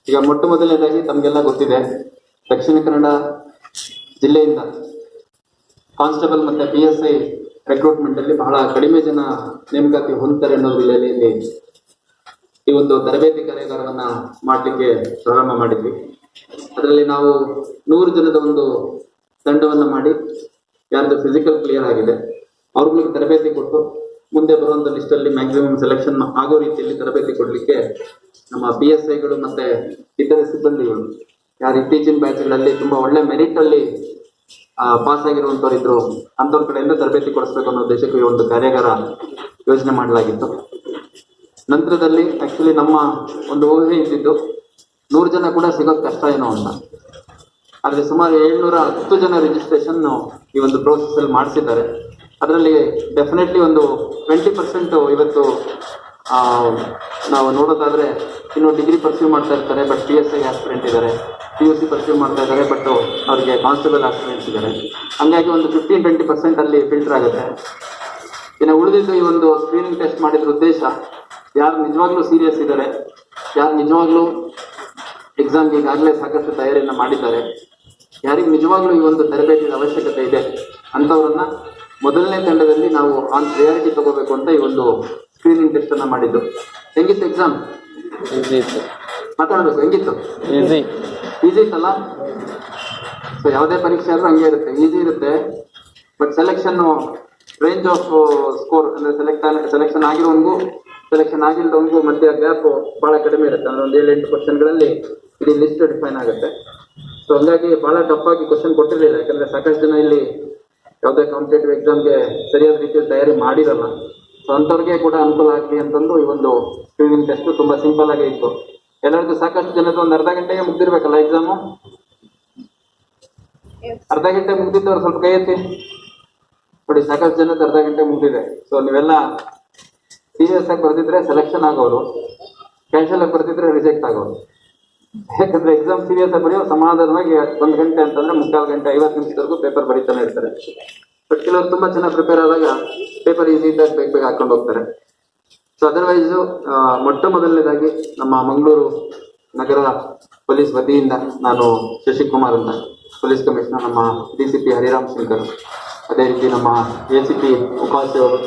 ಈಗ ಮೊಟ್ಟ ಮೊದಲನೇದಾಗಿ ತಮಗೆಲ್ಲ ಗೊತ್ತಿದೆ, ದಕ್ಷಿಣ ಕನ್ನಡ ಜಿಲ್ಲೆಯಿಂದ ಕಾನ್ಸ್ಟೇಬಲ್ ಮತ್ತು PSI ರೆಕ್ರೂಟ್ಮೆಂಟ್ ಅಲ್ಲಿ ಬಹಳ ಕಡಿಮೆ ಜನ ನೇಮಕಾತಿ ಹೊಂದ್ತಾರೆ ಅನ್ನೋದ್ರ ಹಿನ್ನೆಲೆಯಲ್ಲಿ ಈ ಒಂದು ತರಬೇತಿ ಕಾರ್ಯಾಗಾರವನ್ನ ಮಾಡಲಿಕ್ಕೆ ಪ್ರಾರಂಭ ಮಾಡಿದ್ವಿ. ಅದರಲ್ಲಿ ನಾವು 100 ಜನದ ಒಂದು ತಂಡವನ್ನ ಮಾಡಿ, ಯಾರ್ದು ಫಿಸಿಕಲ್ ಕ್ಲಿಯರ್ ಆಗಿದೆ ಅವ್ರಿಗೆ ತರಬೇತಿ ಕೊಟ್ಟು, ಮುಂದೆ ಬರುವಂತ ಲಿಸ್ಟ್ ಅಲ್ಲಿ ಮ್ಯಾಕ್ಸಿಮಮ್ ಸೆಲೆಕ್ಷನ್ ಆಗೋ ರೀತಿಯಲ್ಲಿ ತರಬೇತಿ ಕೊಡ್ಲಿಕ್ಕೆ ನಮ್ಮ PSIಗಳು ಮತ್ತೆ ಇತರೆ ಸಿಬ್ಬಂದಿಗಳು ಯಾರು ಇತ್ತೀಚಿನ ಬ್ಯಾಚ್ಗಳಲ್ಲಿ ತುಂಬಾ ಒಳ್ಳೆ ಮೆರಿಟ್ ಅಲ್ಲಿ ಪಾಸ್ ಆಗಿರುವಂತವ್ರು ಇದ್ರು ಅಂತವ್ರ ಕಡೆಯಿಂದ ತರಬೇತಿ ಕೊಡಿಸ್ಬೇಕು ಅನ್ನೋ ಉದ್ದೇಶಕ್ಕೆ ಈ ಒಂದು ಕಾರ್ಯಾಗಾರ ಯೋಜನೆ ಮಾಡಲಾಗಿತ್ತು. ನಂತರದಲ್ಲಿ ಆಕ್ಚುಲಿ ನಮ್ಮ ಒಂದು ಊಹೆ ಇದ್ದಿದ್ದು 100 ಜನ ಕೂಡ ಸಿಗೋದು ಕಷ್ಟ ಏನೋ ಅಂತ. ಆದರೆ ಸುಮಾರು 710 ಜನ ರಿಜಿಸ್ಟ್ರೇಷನ್ ಈ ಒಂದು ಪ್ರೋಸೆಸ್ ಅಲ್ಲಿ ಮಾಡಿಸಿದ್ದಾರೆ. ಅದರಲ್ಲಿ ಡೆಫಿನೆಟ್ಲಿ ಒಂದು 20% ಇವತ್ತು ನಾವು ನೋಡೋದಾದ್ರೆ ಇನ್ನು ಡಿಗ್ರಿ ಪರ್ಸ್ಯೂ ಮಾಡ್ತಾ ಇರ್ತಾರೆ, ಬಟ್ PSI ಆಸ್ಪಿರೆಂಟ್ ಇದ್ದಾರೆ, PUC ಪರ್ಸ್ಯೂ ಮಾಡ್ತಾ ಇದ್ದಾರೆ, ಬಟ್ ಅವ್ರಿಗೆ ಕಾನ್ಸ್ಟೇಬಲ್ ಆಸ್ಪಿರೆಂಟ್ಸ್ ಇದ್ದಾರೆ. ಹಂಗಾಗಿ ಒಂದು 15-20% ಅಲ್ಲಿ ಫಿಲ್ಟರ್ ಆಗುತ್ತೆ. ಇನ್ನು ಉಳಿದಿದ್ದು ಈ ಒಂದು ಸ್ಕ್ರೀನಿಂಗ್ ಟೆಸ್ಟ್ ಮಾಡಿದ್ರ ಉದ್ದೇಶ, ಯಾರು ನಿಜವಾಗ್ಲೂ ಸೀರಿಯಸ್ ಇದ್ದಾರೆ, ಯಾರು ನಿಜವಾಗ್ಲೂ ಎಕ್ಸಾಮ್ಗೆ ಈಗಾಗಲೇ ಸಾಕಷ್ಟು ತಯಾರಿಯನ್ನು ಮಾಡಿದ್ದಾರೆ, ಯಾರಿಗೆ ನಿಜವಾಗ್ಲೂ ಈ ಒಂದು ತರಬೇತಿಯ ಅವಶ್ಯಕತೆ ಇದೆ ಅಂಥವ್ರನ್ನ ಮೊದಲನೇ ತಂಡದಲ್ಲಿ ನಾವು ಆನ್ ಪ್ರಿಯಾರಿಟಿ ತಗೋಬೇಕು ಅಂತ ಈ ಒಂದು ಸ್ಕ್ರೀನಿಂಗ್ ಟೆಸ್ಟ್ ಅನ್ನ ಮಾಡಿದ್ದು. ಹೆಂಗಿತ್ತು ಎಕ್ಸಾಮ್? ಮಾತಾಡಬೇಕು. ಹೆಂಗಿತ್ತು? ಈಸಿ ಇತ್ತಲ್ಲ? ಸೊ ಯಾವುದೇ ಪರೀಕ್ಷೆ ಆದ್ರೂ ಹಂಗೆ ಇರುತ್ತೆ, ಈಸಿ ಇರುತ್ತೆ. But selection range of score ಅಂದ್ರೆ ಸೆಲೆಕ್ಷನ್ ಆಗಿರೋನ್ಗೂ ಸೆಲೆಕ್ಷನ್ ಆಗಿಲ್ದವನಿಗೂ ಮಧ್ಯ ಗ್ಯಾಪ್ ಬಹಳ ಕಡಿಮೆ ಇರುತ್ತೆ. ಅಂದ್ರೆ ಒಂದು 7-8 ಕ್ವಶನ್ಗಳಲ್ಲಿ ಇಡೀ ಲಿಸ್ಟ್ ಡಿಫೈನ್ ಆಗುತ್ತೆ. ಸೊ ಹಂಗಾಗಿ ಬಹಳ ಟಫ್ ಆಗಿ ಕ್ವಶನ್ ಕೊಟ್ಟಿರಲಿಲ್ಲ, ಯಾಕಂದ್ರೆ ಸಾಕಷ್ಟು ಜನ ಇಲ್ಲಿ ಯಾವುದೇ ಕಾಂಪಿಟೇಟಿವ್ ಎಕ್ಸಾಮ್ಗೆ ಸರಿಯಾದ ರೀತಿಯಲ್ಲಿ ತಯಾರಿ ಮಾಡಿರಲ್ಲ. ಸೊ ಅಂಥವ್ರಿಗೆ ಕೂಡ ಅನುಕೂಲ ಆಗಲಿ ಅಂತಂದು ಈ ಒಂದು ಸ್ಕ್ರೀನಿಂಗ್ ಟೆಸ್ಟ್ ತುಂಬಾ ಸಿಂಪಲ್ ಆಗೇ ಇತ್ತು. ಎಲ್ಲರಿಗೂ ಸಾಕಷ್ಟು ಜನದ್ದು ಒಂದು ಅರ್ಧ ಗಂಟೆಗೆ ಮುಗ್ದಿರ್ಬೇಕಲ್ಲ ಎಕ್ಸಾಮು? ಅರ್ಧ ಗಂಟೆ ಮುಗ್ದಿದ್ದವ್ರು ಸ್ವಲ್ಪ ಕೈ ಎತ್ತಿ ನೋಡಿ. ಸಾಕಷ್ಟು ಜನದ್ದು ಅರ್ಧ ಗಂಟೆ ಮುಗ್ದಿದೆ. ಸೊ ನೀವೆಲ್ಲ ಸೀರಿಯಸ್ ಆಗಿ ಬರ್ದಿದ್ರೆ ಸೆಲೆಕ್ಷನ್ ಆಗೋರು, ಕ್ಯಾಶುಯಲ್ ಆಗಿ ಬರ್ದಿದ್ರೆ ರಿಜೆಕ್ಟ್ ಆಗೋರು. ಯಾಕಂದ್ರೆ ಎಕ್ಸಾಮ್ ಸೀರಿಯಸ್ ಆಗಿ ಬರೆಯೋ ಸಮಾಧಾನವಾಗಿ 1 ಗಂಟೆ ಅಂತಂದ್ರೆ 3/4 ಗಂಟೆ 50 ನಿಮಿಷದವರೆಗೂ ಪೇಪರ್ ಬರೀತಾನೆ ಇರ್ತಾರೆ. ಬಟ್ ಕೆಲವರು ತುಂಬಾ ಚೆನ್ನಾಗಿ ಪ್ರಿಪೇರ್ ಆದಾಗ ಪೇಪರ್ ಈಸಿ ಇದ್ದಾಗ ಬೇಗ ಹಾಕೊಂಡು ಹೋಗ್ತಾರೆ. ಸೊ ಅದರ್ವೈಸ್ ಮೊಟ್ಟ ಮೊದಲನೇದಾಗಿ ನಮ್ಮ ಮಂಗಳೂರು ನಗರ ಪೊಲೀಸ್ ವತಿಯಿಂದ ನಾನು ಶಶಿಕುಮಾರ್ ಅಂತ ಪೊಲೀಸ್ ಕಮಿಷನರ್, ನಮ್ಮ DCP ಹರಿರಾಮ್ ಶಂಕರ್, ಅದೇ ರೀತಿ ನಮ್ಮ ACP ಉಪಾಸೆ ಅವರು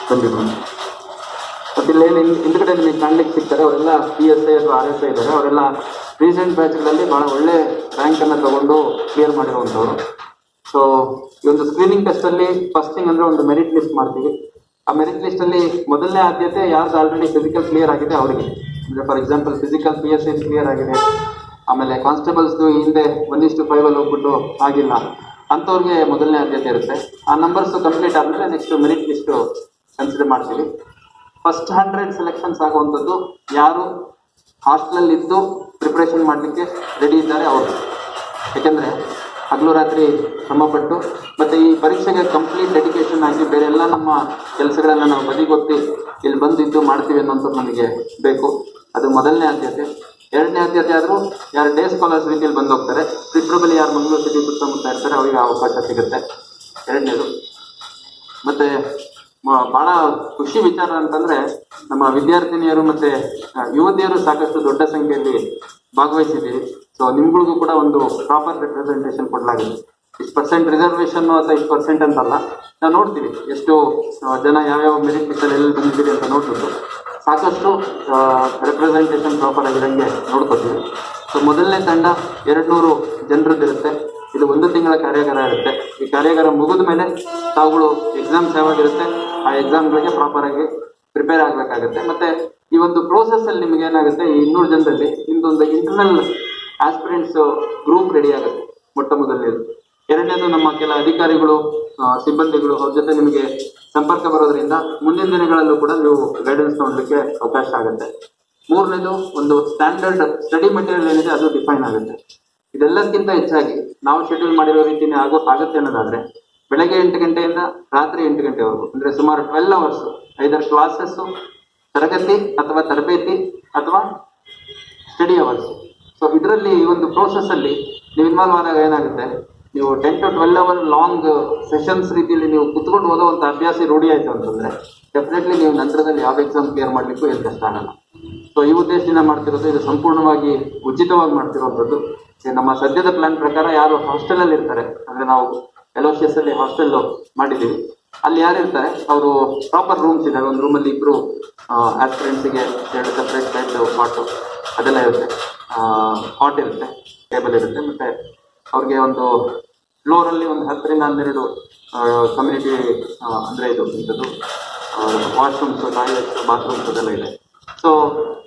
ಬಂದಿದ್ರು. ಮತ್ತೆ ಇಲ್ಲೇನು ಹಿಂದ್ಗಡೆ ನಿಮಗೆ ಕಾಣ್ಲಿಕ್ಕೆ ಸಿಗ್ತಾರೆ ಅವರೆಲ್ಲ PSI ಅಥವಾ RSI ಇದ್ದಾರೆ. ಅವರೆಲ್ಲ ರೀಸೆಂಟ್ ಬ್ಯಾಚ್ಗಳಲ್ಲಿ ಬಹಳ ಒಳ್ಳೆ ರ್ಯಾಂಕ್ ಅನ್ನ ತಗೊಂಡು ಕ್ಲಿಯರ್ ಮಾಡಿರುವಂಥವ್ರು. ಸೊ ಈ ಒಂದು ಸ್ಕ್ರೀನಿಂಗ್ ಟೆಸ್ಟ್ ಅಲ್ಲಿ ಫಸ್ಟ್ ಥಿಂಗ್ ಅಂದ್ರೆ ಒಂದು ಮೆರಿಟ್ ಲಿಸ್ಟ್ ಮಾಡ್ತೀವಿ. ಆ ಮೆರಿಟ್ ಲಿಸ್ಟ್ ಅಲ್ಲಿ ಮೊದಲನೇ ಆದ್ಯತೆ ಯಾರ್ದು ಆಲ್ರೆಡಿ ಫಿಸಿಕಲ್ ಕ್ಲಿಯರ್ ಆಗಿದೆ ಅವರಿಗೆ. ಅಂದ್ರೆ for example physical PSI clear ಆಗಿದೆ, ಆಮೇಲೆ ಕಾನ್ಸ್ಟೇಬಲ್ಸ್ದು ಹಿಂದೆ 1:5 ಅಲ್ಲಿ ಹೋಗ್ಬಿಟ್ಟು ಆಗಿಲ್ಲ ಅಂಥವ್ರಿಗೆ ಮೊದಲನೇ ಆದ್ಯತೆ ಇರುತ್ತೆ. ಆ ನಂಬರ್ಸ್ ಕಂಪ್ಲೀಟ್ ಆದ್ಮೇಲೆ ನೆಕ್ಸ್ಟ್ ಮೆರಿಟ್ ಲಿಸ್ಟ್ ಕನ್ಸಿಡರ್ ಮಾಡ್ತೀವಿ. ಫಸ್ಟ್ 100 ಸೆಲೆಕ್ಷನ್ಸ್ ಆಗುವಂಥದ್ದು ಯಾರು ಹಾಸ್ಟೆಲಲ್ಲಿ ಇದ್ದು ಪ್ರಿಪ್ರೇಷನ್ ಮಾಡಲಿಕ್ಕೆ ರೆಡಿ ಇದ್ದಾರೆ ಅವರು. ಯಾಕೆಂದರೆ ಹಗಲು ರಾತ್ರಿ ಶ್ರಮಪಟ್ಟು ಮತ್ತು ಈ ಪರೀಕ್ಷೆಗೆ ಕಂಪ್ಲೀಟ್ ಡೆಡಿಕೇಶನ್ ಆಗಿ ಬೇರೆ ಎಲ್ಲ ನಮ್ಮ ಕೆಲಸಗಳನ್ನು ನಾವು ಬದಿಗೊತ್ತಿ ಇಲ್ಲಿ ಬಂದಿದ್ದು ಮಾಡ್ತೀವಿ ಅನ್ನೋಂಥದ್ದು ನಮಗೆ ಬೇಕು. ಅದು ಮೊದಲನೇ ಆದ್ಯತೆ. ಎರಡನೇ ಆದ್ಯತೆ ಆದರೂ ಯಾರು ಡೇ ಸ್ಕಾಲರ್ಸ್ ರೀತಿಯಲ್ಲಿ ಬಂದು ಹೋಗ್ತಾರೆ, ಪ್ರಿಫರಬಲಿ ಯಾರು ಮಂಗಳೂರು ಸಿಟಿ ಸುತ್ತಮುತ್ತ ಇರ್ತಾರೆ ಅವರಿಗೆ ಅವಕಾಶ ಸಿಗುತ್ತೆ. ಎರಡನೇದು. ಮತ್ತು ಭಾಳ ಖುಷಿ ವಿಚಾರ ಅಂತಂದರೆ ನಮ್ಮ ವಿದ್ಯಾರ್ಥಿನಿಯರು ಮತ್ತು ಯುವತಿಯರು ಸಾಕಷ್ಟು ದೊಡ್ಡ ಸಂಖ್ಯೆಯಲ್ಲಿ ಭಾಗವಹಿಸಿದ್ದೀರಿ. ಸೊ ನಿಮ್ಗಳಿಗೂ ಕೂಡ ಒಂದು ಪ್ರಾಪರ್ ರೆಪ್ರೆಸೆಂಟೇಷನ್ ಕೊಡಲಾಗಿದೆ. ಇಷ್ಟು ಪರ್ಸೆಂಟ್ ರಿಸರ್ವೇಷನ್ನು ಅಥವಾ 1% ಅಂತಲ್ಲ, ನಾವು ನೋಡ್ತೀವಿ ಎಷ್ಟು ಜನ ಯಾವ್ಯಾವ ಮೆರಿಟ್ ಲಿಸ್ಟಲ್ಲಿ ಎಲ್ಲಿ ಬಂದಿದ್ದೀರಿ ಅಂತ ನೋಡ್ಬಿಟ್ಟು ಸಾಕಷ್ಟು ರೆಪ್ರೆಸೆಂಟೇಷನ್ ಪ್ರಾಪರ್ ಆಗಿರಂಗೆ ನೋಡ್ಕೋತೀವಿ. ಸೊ ಮೊದಲನೇ ತಂಡ 200 ಜನರದ್ದಿರುತ್ತೆ. ಇದು 1 ತಿಂಗಳ ಕಾರ್ಯಾಗಾರ ಇರುತ್ತೆ. ಈ ಕಾರ್ಯಾಗಾರ ಮುಗಿದ ಮೇಲೆ ತಾವುಗಳು ಎಕ್ಸಾಮ್ಸ್ ಯಾವಾಗಿರುತ್ತೆ ಆ ಎಕ್ಸಾಮ್ಗಳಿಗೆ ಪ್ರಾಪರ್ ಆಗಿ ಪ್ರಿಪೇರ್ ಆಗಬೇಕಾಗುತ್ತೆ. ಮತ್ತೆ ಈ ಒಂದು ಪ್ರೋಸೆಸ್ ಅಲ್ಲಿ ನಿಮ್ಗೆ ಏನಾಗುತ್ತೆ, ಈ 200 ಜನರಲ್ಲಿ ನಿಮ್ದೊಂದು ಇಂಟರ್ನಲ್ ಆಸ್ಪಿರೆಂಟ್ಸ್ ಗ್ರೂಪ್ ರೆಡಿ ಆಗುತ್ತೆ ಮೊಟ್ಟ ಮೊದಲನೇದು. ಎರಡನೇದು ನಮ್ಮ ಕೆಲ ಅಧಿಕಾರಿಗಳು ಸಿಬ್ಬಂದಿಗಳು ಅವ್ರ ಜೊತೆ ನಿಮಗೆ ಸಂಪರ್ಕ ಬರೋದ್ರಿಂದ ಮುಂದಿನ ದಿನಗಳಲ್ಲೂ ಕೂಡ ನೀವು ಗೈಡೆನ್ಸ್ ನೋಡಲಿಕ್ಕೆ ಅವಕಾಶ ಆಗುತ್ತೆ. ಮೂರನೇದು ಒಂದು ಸ್ಟ್ಯಾಂಡರ್ಡ್ ಸ್ಟಡಿ ಮೆಟೀರಿಯಲ್ ಏನಿದೆ ಅದು ಡಿಫೈನ್ ಆಗುತ್ತೆ. ಇದೆಲ್ಲಕ್ಕಿಂತ ಹೆಚ್ಚಾಗಿ ನಾವು ಶೆಡ್ಯೂಲ್ ಮಾಡಿರೋ ರೀತಿನೇ ಆಗುತ್ತೆ ಅನ್ನೋದಾದ್ರೆ ಬೆಳಗ್ಗೆ 8 ಗಂಟೆಯಿಂದ ರಾತ್ರಿ 8 ಗಂಟೆವರೆಗೂ ಅಂದ್ರೆ ಸುಮಾರು 12 ಅವರ್ಸ್ ಐದರ್ ಕ್ಲಾಸಸ್ಸು, ತರಗತಿ ಅಥವಾ ತರಬೇತಿ ಅಥವಾ ಸ್ಟಡಿ ಅವರ್ಸ್. ಸೊ ಇದರಲ್ಲಿ ಈ ಒಂದು ಪ್ರೋಸೆಸ್ ಅಲ್ಲಿ ನೀವು ಇನ್ವಾಲ್ವ್ ಆದಾಗ ಏನಾಗುತ್ತೆ, ನೀವು 10 to 12 ಅವರ್ ಲಾಂಗ್ ಸೆಷನ್ಸ್ ರೀತಿಯಲ್ಲಿ ನೀವು ಕುತ್ಕೊಂಡು ಓದೋವಂಥ ಅಭ್ಯಾಸ ರೂಢಿ ಆಯಿತು ಅಂತಂದರೆ ಡೆಫಿನೆಟ್ಲಿ ನೀವು ನಂತರದಲ್ಲಿ ಯಾವ ಎಕ್ಸಾಮ್ ಕ್ಲಿಯರ್ ಮಾಡಲಿಕ್ಕೂ ಏನು ಕಷ್ಟ ಆಗಲ್ಲ. ಸೊ ಸೊ ಈ ಉದ್ದೇಶದಿಂದ ಮಾಡ್ತಿರೋದು, ಇದು ಸಂಪೂರ್ಣವಾಗಿ ಉಚಿತವಾಗಿ ಮಾಡ್ತಿರುವಂಥದ್ದು. ನಮ್ಮ ಸದ್ಯದ ಪ್ಲಾನ್ ಪ್ರಕಾರ ಯಾರು ಹಾಸ್ಟೆಲಲ್ಲಿ ಇರ್ತಾರೆ, ಅಂದರೆ ನಾವು LOCS ಅಲ್ಲಿ ಹಾಸ್ಟೆಲ್ ಮಾಡಿದ್ದೀವಿ, ಅಲ್ಲಿ ಯಾರು ಇರ್ತಾರೆ ಅವರು ಪ್ರಾಪರ್ ರೂಮ್ಸ್ ಇದ್ದಾವೆ. ಒಂದು ರೂಮಲ್ಲಿ ಇಬ್ಬರು ಆಸ್ಪಿರೆಂಟ್ಸಿಗೆ 2 ಸಪ್ರೇಟ್ ಸೈಡ್ ಕಾಟು ಅದೆಲ್ಲ ಇರುತ್ತೆ, ಕಾಟ್ ಇರುತ್ತೆ, ಟೇಬಲ್ ಇರುತ್ತೆ, ಮತ್ತು ಅವ್ರಿಗೆ ಒಂದು ಫ್ಲೋರಲ್ಲಿ ಒಂದು 10 ರಿಂದ 12 ಕಮ್ಯುನಿಟಿ ಅಂದರೆ ಇದು ಇಂಥದ್ದು ವಾಶ್ರೂಮ್ಸು, ಟಾಯ್ಲೆಟ್ಸು, ಬಾತ್ರೂಮ್ಸ್ ಅದೆಲ್ಲ ಇದೆ. ಸೊ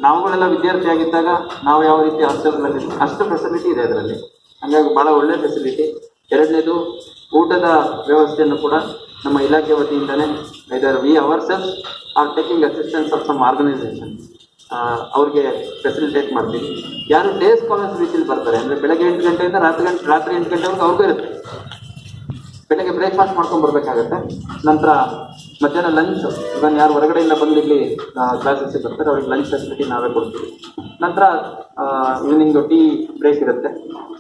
ನಾವುಗಳೆಲ್ಲ ವಿದ್ಯಾರ್ಥಿ ಆಗಿದ್ದಾಗ ನಾವು ಯಾವ ರೀತಿ ಹಾಸ್ಟೆಲ್ಗಳಲ್ಲಿ ಅಷ್ಟು ಫೆಸಿಲಿಟಿ ಇದೆ ಅದರಲ್ಲಿ, ಹಾಗಾಗಿ ಭಾಳ ಒಳ್ಳೆಯ ಫೆಸಿಲಿಟಿ. ಎರಡನೇದು, ಊಟದ ವ್ಯವಸ್ಥೆಯನ್ನು ಕೂಡ ನಮ್ಮ ಇಲಾಖೆ ವತಿಯಿಂದನೇ either we ourselves are taking assistance of some organisation ಅವ್ರಿಗೆ ಫೆಸಿಲಿಟೇಟ್ ಮಾಡ್ತೀವಿ. ಯಾರು ಡೇ ಸ್ಕಾಲರ್ಸ್ ರೀತಿಯಲ್ಲಿ ಬರ್ತಾರೆ, ಅಂದರೆ ಬೆಳಗ್ಗೆ 8 ಗಂಟೆಯಿಂದ ರಾತ್ರಿ 8 ಗಂಟೆವರೆಗೂ ಅವ್ರಿಗೂ ಇರುತ್ತೆ. ಬೆಳಗ್ಗೆ ಬ್ರೇಕ್ಫಾಸ್ಟ್ ಮಾಡ್ಕೊಂಡು ಬರಬೇಕಾಗತ್ತೆ. ನಂತರ ಮಧ್ಯಾಹ್ನ ಲಂಚ್, ಇವನ್ ಯಾರು ಹೊರಗಡೆಯಿಂದ ಬಂದು ಇಲ್ಲಿ ಕ್ಲಾಸಸ್ಗೆ ಬರ್ತಾರೆ ಅವ್ರಿಗೆ ಲಂಚ್ ಫೆಸಿಲಿಟಿ ನಾವೇ ಕೊಡ್ತೀವಿ. ನಂತರ ಈವ್ನಿಂಗ್ ಟೀ ಬ್ರೇಕ್ ಇರುತ್ತೆ.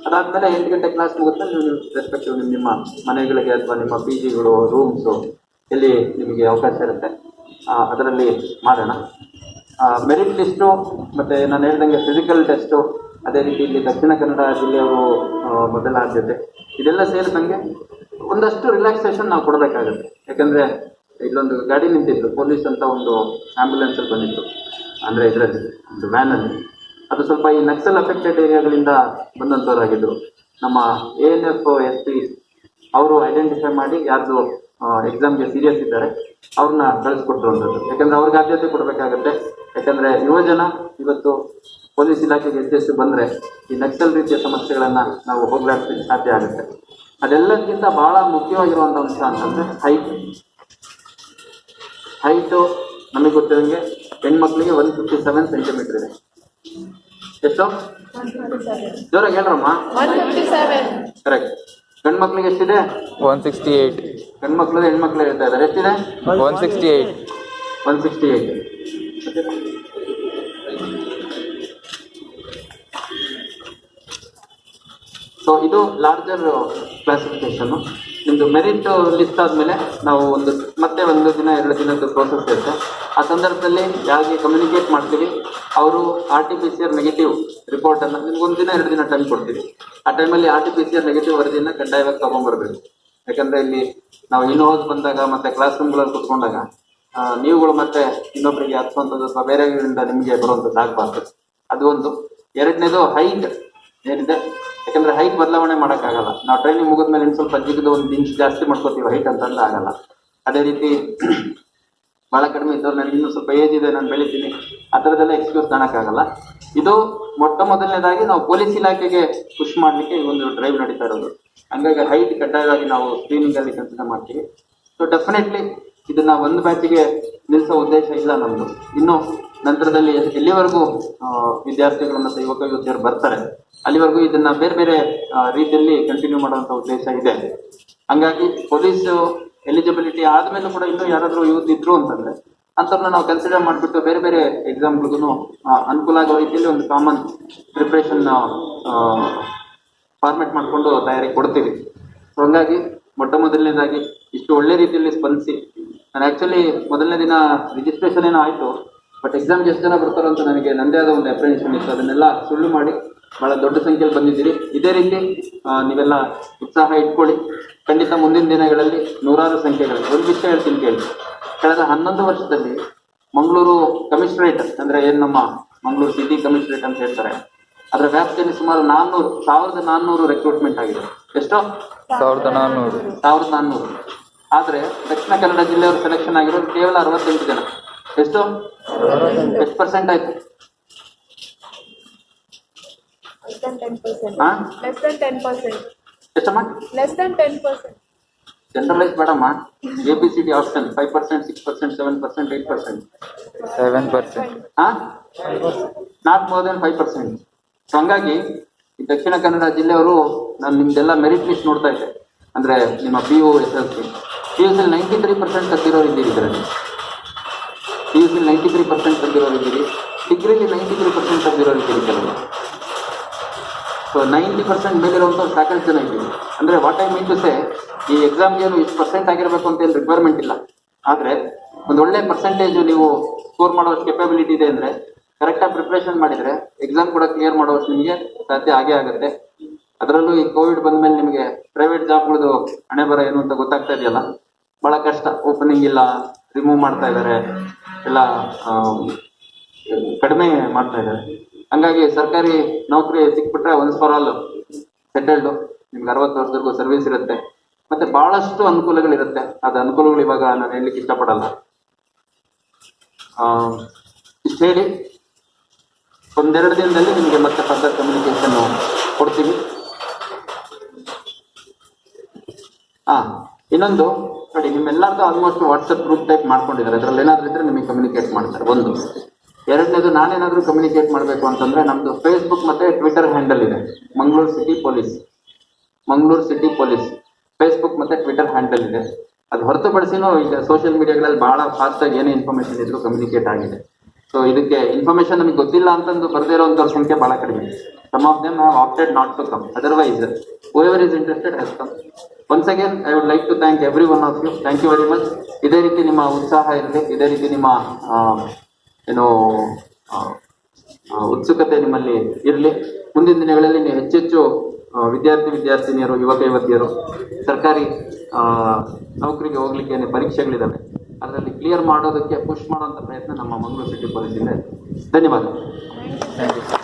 ಅದಾದಮೇಲೆ 8 ಗಂಟೆ ಕ್ಲಾಸ್ ಮುಗುತ್ತೆ, ನೀವು ರೆಸ್ಪೆಕ್ಟಿವ್ ನಿಮ್ಮ ಮನೆಗಳಿಗೆ ಅಥವಾ ನಿಮ್ಮ PGಗಳು, ರೂಮ್ಸು ಎಲ್ಲಿ ನಿಮಗೆ ಅವಕಾಶ ಇರುತ್ತೆ ಅದರಲ್ಲಿ ಮಾಡೋಣ. ಮೆರಿಟ್ ಲಿಸ್ಟು ಮತ್ತು ನಾನು ಹೇಳ್ದಂಗೆ ಫಿಸಿಕಲ್ ಟೆಸ್ಟು, ಅದೇ ರೀತಿ ಇಲ್ಲಿ ದಕ್ಷಿಣ ಕನ್ನಡ ಜಿಲ್ಲೆಯವರು ಮೊದಲ ಆದ್ಯತೆ, ಇದೆಲ್ಲ ಸೇರಿದಂಗೆ ಒಂದಷ್ಟು ರಿಲ್ಯಾಕ್ಸೇಷನ್ ನಾವು ಕೊಡಬೇಕಾಗುತ್ತೆ. ಯಾಕಂದರೆ ಇಲ್ಲೊಂದು ಗಾಡಿ ನಿಂತಿತ್ತು, ಪೊಲೀಸ್ ಅಂತ ಒಂದು ಆ್ಯಂಬುಲೆನ್ಸಲ್ಲಿ ಬಂದಿತ್ತು, ಅಂದರೆ ಇದರಲ್ಲಿ ಒಂದು ವ್ಯಾನಲ್ಲಿ. ಅದು ಸ್ವಲ್ಪ ಈ ನಕ್ಸಲ್ ಅಫೆಕ್ಟೆಡ್ ಏರಿಯಾಗಳಿಂದ ಬಂದಂಥವರಾಗಿದ್ದರು. ನಮ್ಮ ANF SP ಅವರು ಐಡೆಂಟಿಫೈ ಮಾಡಿ ಯಾರ್ದು ಎಕ್ಸಾಮ್ಗೆ ಸೀರಿಯಸ್ ಇದ್ದಾರೆ ಅವ್ರನ್ನ ಕಳಿಸ್ಕೊಟ್ಟಿರುವಂಥದ್ದು. ಯಾಕಂದರೆ ಅವ್ರಿಗೆ ಆದ್ಯತೆ ಕೊಡಬೇಕಾಗತ್ತೆ. ಯಾಕಂದರೆ ಯುವಜನ ಇವತ್ತು ಪೊಲೀಸ್ ಇಲಾಖೆಗೆ ಎಷ್ಟು ಬಂದರೆ ಈ ನಕ್ಸಲ್ ರೀತಿಯ ಸಮಸ್ಯೆಗಳನ್ನು ನಾವು ಹೋಗಲಾಡಿಸಲಿಕ್ಕೆ ಸಾಧ್ಯ ಆಗುತ್ತೆ. ಅದೆಲ್ಲಕ್ಕಿಂತ ಭಾಳ ಮುಖ್ಯವಾಗಿರುವಂಥ ಅಂಶ ಅಂತಂದರೆ ಹೈಟು ನಮಗೆ ಗೊತ್ತಿರೋಂಗೆ ಹೆಣ್ಮಕ್ಳಿಗೆ 157 ಸೆಂಟಿಮೀಟರ್ ಇದೆ. ಎಷ್ಟು? ಜೋರಾಗಿ ಹೇಳ್ರಮ್ಮ. 157. ಕರೆಕ್ಟ್. ಗಂಡು ಮಕ್ಳಿಗೆ ಎಷ್ಟಿದೆ? 168. ಗಂಡು ಮಕ್ಳು ಹೆಣ್ಮಕ್ಳು ಹೇಳ್ತಾ ಇದ್ದಾರೆ, ಎಷ್ಟಿದೆ? 168. 168. ಸೊ ಇದು ಲಾರ್ಜರ್ ಕ್ಲಾಸಿಫಿಕೇಶನ್ನು. ನಿಮ್ಮದು ಮೆರಿಟ್ ಲಿಸ್ಟ್ ಆದಮೇಲೆ ನಾವು ಮತ್ತೆ 1 ದಿನ 2 ದಿನದ ಪ್ರೋಸೆಸ್ ಇರುತ್ತೆ. ಆ ಸಂದರ್ಭದಲ್ಲಿ ಯಾರಿಗೆ ಕಮ್ಯುನಿಕೇಟ್ ಮಾಡ್ತೀವಿ ಅವರು RT-PCR ನೆಗೆಟಿವ್ ರಿಪೋರ್ಟನ್ನು ನಿಮ್ಗೆ 1 ದಿನ 2 ದಿನ ಟೈಮ್ ಕೊಡ್ತೀವಿ. ಆ ಟೈಮಲ್ಲಿ RT-PCR ನೆಗೆಟಿವ್ ವರದಿಯನ್ನು ಕಡ್ಡಾಯವಾಗಿ ತೊಗೊಂಬರ್ಬೇಕು. ಯಾಕಂದರೆ ಇಲ್ಲಿ ನಾವು ಇನ್ಹೌಸ್ ಬಂದಾಗ ಮತ್ತು ಕ್ಲಾಸ್ ರೂಮ್ಗಳಲ್ಲಿ ಕುತ್ಕೊಂಡಾಗ ನೀವುಗಳು ಮತ್ತೆ ಇನ್ನೊಬ್ಬರಿಗೆ ಹಚ್ಚುವಂಥದ್ದು ಅಥವಾ ಬೇರೆಯವರಿಂದ ನಿಮಗೆ ಬರುವಂಥದ್ದು ಆಗಬಾರ್ದು. ಅದು ಒಂದು. ಎರಡನೇದು ಹೈಟ್ ಏನಿದೆ, ಯಾಕಂದರೆ ಹೈಟ್ ಬದಲಾವಣೆ ಮಾಡೋಕ್ಕಾಗಲ್ಲ. ನಾವು ಟ್ರೈನಿಂಗ್ ಮುಗಿದ್ಮೇಲೆ ಇನ್ನು ಸ್ವಲ್ಪ ಜಿಗಿದು 1 ಇಂಚ್ ಜಾಸ್ತಿ ಮಾಡ್ಕೋತೀವಿ ಹೈಟ್ ಅಂತಂದ್ರೆ ಆಗಲ್ಲ. ಅದೇ ರೀತಿ ಭಾಳ ಕಡಿಮೆ ಇದ್ದವ್ರು ನನಗೆ ಇನ್ನೂ ಸ್ವಲ್ಪ ಏಜ್ ಇದೆ ನಾನು ಬೆಳಿತೀನಿ ಆ ಥರದ್ದೆಲ್ಲ ಎಕ್ಸ್ಕ್ಯೂಸ್ ಕಾಣೋಕ್ಕಾಗಲ್ಲ. ಇದು ಮೊದಲನೇದಾಗಿ ನಾವು ಪೊಲೀಸ್ ಇಲಾಖೆಗೆ ಪುಷ್ ಮಾಡಲಿಕ್ಕೆ ಈ ಒಂದು ಡ್ರೈವ್ ನಡೀತಾ ಇರೋದು. ಹಾಗಾಗಿ ಹೈಟ್ ಕಡ್ಡಾಯವಾಗಿ ನಾವು ಸ್ಕ್ರೀನಿಂಗಲ್ಲಿ ಕನ್ಸಿಡರ್ ಮಾಡ್ತೀವಿ. ಸೊ ಡೆಫಿನೆಟ್ಲಿ ಇದನ್ನು ಒಂದು ಬ್ಯಾಚಿಗೆ ನಿಲ್ಲಿಸೋ ಉದ್ದೇಶ ಇಲ್ಲ ನಮ್ಮದು. ಇನ್ನು ನಂತರದಲ್ಲಿ ಎಲ್ಲಿವರೆಗೂ ವಿದ್ಯಾರ್ಥಿಗಳು ಮತ್ತು ಯುವತಿಯರು ಬರ್ತಾರೆ ಅಲ್ಲಿವರೆಗೂ ಇದನ್ನು ಬೇರೆ ಬೇರೆ ರೀತಿಯಲ್ಲಿ ಕಂಟಿನ್ಯೂ ಮಾಡುವಂಥ ಉದ್ದೇಶ ಇದೆ. ಹಾಗಾಗಿ ಪೊಲೀಸು ಎಲಿಜಿಬಿಲಿಟಿ ಆದಮೇಲೂ ಕೂಡ ಇನ್ನೂ ಯಾರಾದರೂ ಯೂತ್ ಇದ್ರು ಅಂತಂದರೆ ಅಂಥವ್ರನ್ನ ನಾವು ಕನ್ಸಿಡರ್ ಮಾಡಿಬಿಟ್ಟು ಬೇರೆ ಬೇರೆ ಎಕ್ಸಾಮ್ಗಳಿಗೂ ಅನುಕೂಲ ಆಗೋ ರೀತಿಯಲ್ಲಿ ಒಂದು ಕಾಮನ್ ಪ್ರಿಪ್ರೇಷನ್ ಫಾರ್ಮೆಟ್ ಮಾಡಿಕೊಂಡು ತಯಾರಿ ಕೊಡ್ತೀವಿ. ಸೊ ಹಾಗಾಗಿ ಮೊದಲನೇದಾಗಿ ಇಷ್ಟು ಒಳ್ಳೆ ರೀತಿಯಲ್ಲಿ ಸ್ಪಂದಿಸಿ, ನಾನು ಆ್ಯಕ್ಚುಲಿ ಮೊದಲನೇ ದಿನ ರಿಜಿಸ್ಟ್ರೇಷನ್ ಏನೋ ಆಯಿತು, ಬಟ್ ಎಕ್ಸಾಮ್ಗೆ ಎಷ್ಟು ಜನ ಬರ್ತಾರೋ ಅಂತ ನನಗೆ ನನ್ನದೇ ಆದ ಒಂದು ಅಪ್ರೆನ್ಷನ್ ಇತ್ತು. ಅದನ್ನೆಲ್ಲ ಸುಳ್ಳು ಮಾಡಿ ಭಾಳ ದೊಡ್ಡ ಸಂಖ್ಯೆಯಲ್ಲಿ ಬಂದಿದ್ದೀರಿ. ಇದೇ ರೀತಿ ನೀವೆಲ್ಲ ಉತ್ಸಾಹ ಇಟ್ಕೊಳ್ಳಿ. ಖಂಡಿತ ಮುಂದಿನ ದಿನಗಳಲ್ಲಿ ನೂರಾರು ಸಂಖ್ಯೆಗಳಲ್ಲಿ. ಒಂದು ವಿಷಯ ಹೇಳ್ತೀನಿ ಕೇಳಿ, ಕಳೆದ 11 ವರ್ಷದಲ್ಲಿ ಮಂಗಳೂರು ಕಮಿಷನರೇಟ್ ಅಂದರೆ ಏನು ನಮ್ಮ ಮಂಗಳೂರು ಸಿಟಿ ಕಮಿಷನರೇಟ್ ಅಂತ ಹೇಳ್ತಾರೆ, ಅದರ ವ್ಯಾಪ್ತಿಯಲ್ಲಿ ಸುಮಾರು 1400 ರೆಕ್ರೂಟ್ಮೆಂಟ್ ಆಗಿದೆ. ಎಷ್ಟು? 1400. ಆದರೆ ದಕ್ಷಿಣ ಕನ್ನಡ ಜಿಲ್ಲೆಯವರು ಸೆಲೆಕ್ಷನ್ ಆಗಿರೋದು ಕೇವಲ 68 ಜನ. ಎಷ್ಟು ಪರ್ಸೆಂಟ್ ಆಯ್ತು? ಎಷ್ಟಮ್ಮ? ಜನರಲೈಸ್ ಬೇಡಮ್ಮ. ABCD option 5%, 6%, 7%, 8%. 7%. Not more than 5%. So ಹಂಗಾಗಿ ಈ ದಕ್ಷಿಣ ಕನ್ನಡ ಜಿಲ್ಲೆಯವರು ನಾನು ನಿಮ್ದೆಲ್ಲ ಮೆರಿಟ್ ಲಿಸ್ಟ್ ನೋಡ್ತಾ ಇದ್ದೆ. ಅಂದರೆ ನಿಮ್ಮ PU SLC 93% ತೆಗೆದಿರೋರು ಇದ್ದೀರಿ. ಇದರಲ್ಲಿ PUC 93% ತೆಗೆದಿರೋರು ಇದ್ದೀರಿ. ಡಿಗ್ರಿಲಿ 93% ತೆಗೆದಿರೋರು ಇದ್ದೀರಿ ಕೆಲವರು. ಸೊ 90% ಮೇಲಿರುವಂಥವ್ರು ಸಾಕಷ್ಟು ಜನ ಇದ್ದೀವಿ. ಅಂದರೆ what I mean to say, ಈ ಎಕ್ಸಾಮ್ಗೆ ಏನು ಇಷ್ಟು ಪರ್ಸೆಂಟ್ ಆಗಿರಬೇಕು ಅಂತ ಏನು ರಿಕ್ವೈರ್ಮೆಂಟ್ ಇಲ್ಲ. ಆದರೆ ಒಂದು ಒಳ್ಳೆ ಪರ್ಸೆಂಟೇಜು ನೀವು ಸ್ಕೋರ್ ಮಾಡೋಷ್ಟು ಕೆಪಬಿಲಿಟಿ ಇದೆ ಅಂದರೆ ಕರೆಕ್ಟಾಗಿ ಪ್ರಿಪ್ರೇಷನ್ ಮಾಡಿದ್ರೆ ಎಕ್ಸಾಮ್ ಕೂಡ ಕ್ಲಿಯರ್ ಮಾಡುವಷ್ಟು ನಿಮಗೆ ಸಾಧ್ಯ ಆಗೇ ಆಗುತ್ತೆ. ಅದರಲ್ಲೂ ಈ ಕೋವಿಡ್ ಬಂದ್ಮೇಲೆ ನಿಮಗೆ ಪ್ರೈವೇಟ್ ಜಾಬ್ಗಳದ್ದು ಹಣೆ ಬರ ಏನು ಅಂತ ಗೊತ್ತಾಗ್ತಾ ಇದೆಯಲ್ಲ, ಬಹಳ ಕಷ್ಟ. ಓಪನಿಂಗ್ ಇಲ್ಲ, ರಿಮೂವ್ ಮಾಡ್ತಾ ಇದ್ದಾರೆ, ಎಲ್ಲ ಕಡಿಮೆ ಮಾಡ್ತಾ ಇದ್ದಾರೆ. ಹಂಗಾಗಿ ಸರ್ಕಾರಿ ನೌಕರಿ ಸಿಕ್ಬಿಟ್ರೆ ಒನ್ಸ್ ಫಾರ್ ಆಲ್ ಸೆಟಲ್ಡ್, ನಿಮ್ಗೆ 60 ವರ್ಷದವರೆಗೂ ಸರ್ವಿಸ್ ಇರುತ್ತೆ, ಮತ್ತೆ ಬಹಳಷ್ಟು ಅನುಕೂಲಗಳಿರುತ್ತೆ. ಅದು ಅನುಕೂಲಗಳು ಇವಾಗ ನಾನು ಹೇಳಲಿಕ್ಕೆ ಇಷ್ಟಪಡಲ್ಲ. ಇಷ್ಟು ಹೇಳಿ ಒಂದೆರಡು ದಿನದಲ್ಲಿ ನಿಮಗೆ ಮತ್ತೆ ಫರ್ದರ್ ಕಮ್ಯುನಿಕೇಶನ್ ಕೊಡ್ತೀವಿ. ಇನ್ನೊಂದು ನೋಡಿ, ನಿಮ್ಮೆಲ್ಲರದ್ದು ಆಲ್ಮೋಸ್ಟ್ ವಾಟ್ಸಪ್ ಗ್ರೂಪ್ ಟೈಪ್ ಮಾಡ್ಕೊಂಡಿದ್ದಾರೆ. ಅದ್ರಲ್ಲಿ ಏನಾದ್ರು ಇದ್ರೆ ನಿಮಗೆ ಕಮ್ಯುನಿಕೇಟ್ ಮಾಡ್ತಾರೆ. ಒಂದು. ಎರಡನೇದು, ನಾನೇನಾದ್ರೂ ಕಮ್ಯುನಿಕೇಟ್ ಮಾಡಬೇಕು ಅಂತಂದ್ರೆ ನಮ್ದು ಫೇಸ್ಬುಕ್ ಮತ್ತೆ ಟ್ವಿಟರ್ ಹ್ಯಾಂಡಲ್ ಇದೆ, ಮಂಗಳೂರು ಸಿಟಿ ಪೊಲೀಸ್ ಫೇಸ್ಬುಕ್ ಮತ್ತೆ ಟ್ವಿಟರ್ ಹ್ಯಾಂಡಲ್ ಇದೆ. ಅದು ಹೊರತುಪಡಿಸಿನೂ ಈಗ ಸೋಷಿಯಲ್ ಮೀಡಿಯಾಗಳಲ್ಲಿ ಬಹಳ ಫಾಸ್ಟ್ ಆಗಿ ಏನೇ ಇನ್ಫಾರ್ಮೇಶನ್ ಇದ್ರು ಕಮ್ಯುನಿಕೇಟ್ ಆಗಿದೆ. ಸೊ ಇದಕ್ಕೆ ಇನ್ಫಾರ್ಮೇಶನ್ ನಮಗೆ ಗೊತ್ತಿಲ್ಲ ಅಂತಂದು ಬರ್ದೇ ಇರೋಂಥವ್ರ ಸಂಖ್ಯೆ ಬಹಳ ಕಡಿಮೆ. Some of them have opted not to come, otherwise whoever is interested has come. Once again I would like to thank every one of you. Thank you very much. ಇದೇ ರೀತಿ ನಿಮ್ಮ ಉತ್ಸಾಹ ಇರಲಿ, ಇದೇ ರೀತಿ ನಿಮ್ಮ ಏನು ಉತ್ಸುಕತೆ ನಿಮ್ಮಲ್ಲಿ ಇರಲಿ. ಮುಂದಿನ ದಿನಗಳಲ್ಲಿ ನೀವು ಹೆಚ್ಚೆಚ್ಚು ವಿದ್ಯಾರ್ಥಿನಿಯರು, ಯುವತಿಯರು ಸರ್ಕಾರಿ ನೌಕರಿಗೆ ಹೋಗ್ಲಿಕ್ಕೆ ಏನೇ ಪರೀಕ್ಷೆಗಳಿದ್ದಾವೆ ಅದರಲ್ಲಿ ಕ್ಲಿಯರ್ ಮಾಡೋದಕ್ಕೆ ಪುಷ್ ಮಾಡುವಂಥ ಪ್ರಯತ್ನ ನಮ್ಮ ಮಂಗಳೂರು ಸಿಟಿ ಪೊಲೀಸ್ ಇದೆ. ಧನ್ಯವಾದ. Thank you.